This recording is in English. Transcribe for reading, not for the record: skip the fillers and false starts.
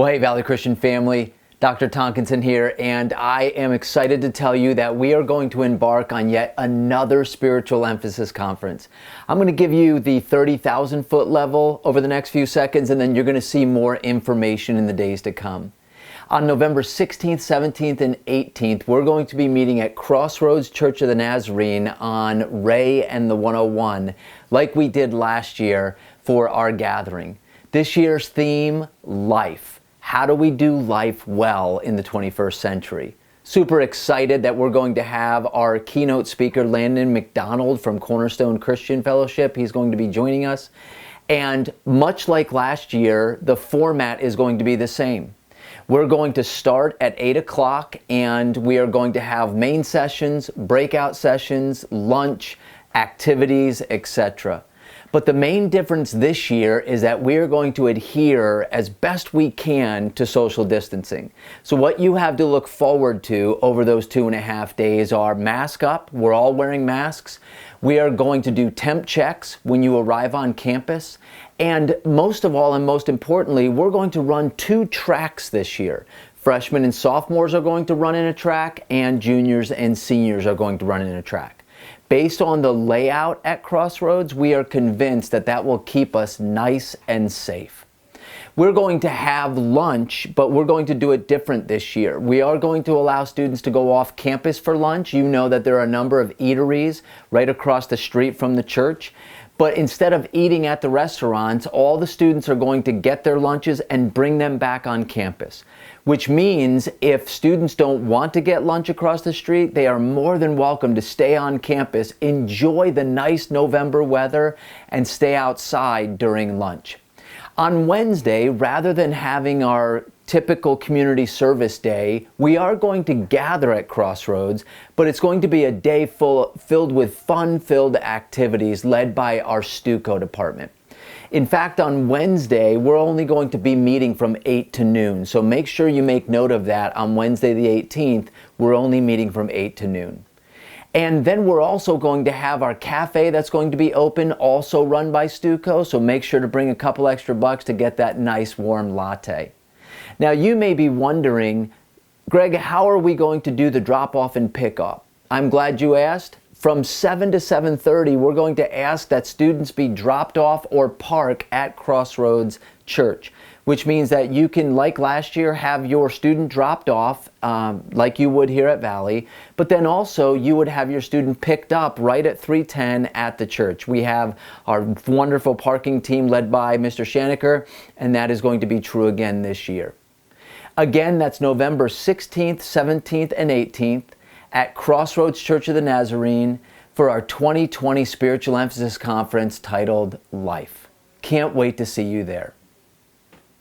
Well, hey, Valley Christian family, Dr. Tonkinson here, and I am excited to tell you that we are going to embark on yet another Spiritual Emphasis Conference. I'm going to give you the 30,000 foot level over the next few seconds, and then you're going to see more information in the days to come. On November 16th, 17th, and 18th, we're going to be meeting at Crossroads Church of the Nazarene on Ray and the 101, like we did last year for our gathering. This year's theme, life. How do we do life well in the 21st century? Super excited that we're going to have our keynote speaker, Landon McDonald from Cornerstone Christian Fellowship. He's going to be joining us. And much like last year, the format is going to be the same. We're going to start at 8 o'clock and we are going to have main sessions, breakout sessions, lunch, activities, etc. But the main difference this year is that we're going to adhere as best we can to social distancing. So what you have to look forward to over those 2.5 days are mask up. We're all wearing masks. We are going to do temp checks when you arrive on campus. And most of all, and most importantly, we're going to run 2 tracks this year. Freshmen and sophomores are going to run in a track, and juniors and seniors are going to run in a track. Based on the layout at Crossroads, we are convinced that that will keep us nice and safe. We're going to have lunch, but we're going to do it different this year. We are going to allow students to go off campus for lunch. You know that there are a number of eateries right across the street from the church. But instead of eating at the restaurants, all the students are going to get their lunches and bring them back on campus. Which means if students don't want to get lunch across the street, they are more than welcome to stay on campus, enjoy the nice November weather, and stay outside during lunch. On Wednesday, rather than having our typical community service day, we are going to gather at Crossroads, but it's going to be a day filled with fun-filled activities led by our Stuco department. In fact, on Wednesday, we're only going to be meeting from 8 to noon, so make sure you make note of that. On Wednesday the 18th, we're only meeting from 8 to noon. And then we're also going to have our cafe that's going to be open, also run by Stuco, so make sure to bring a couple extra bucks to get that nice warm latte. Now you may be wondering, Greg, how are we going to do the drop-off and pick-up? I'm glad you asked. From 7 to 7:30, we're going to ask that students be dropped off or park at Crossroads Church, which means that you can, like last year, have your student dropped off like you would here at Valley, but then also you would have your student picked up right at 310 at the church. We have our wonderful parking team led by Mr. Shaniker, and that is going to be true again this year. Again, that's November 16th, 17th, and 18th at Crossroads Church of the Nazarene for our 2020 Spiritual Emphasis Conference titled Life. Can't wait to see you there.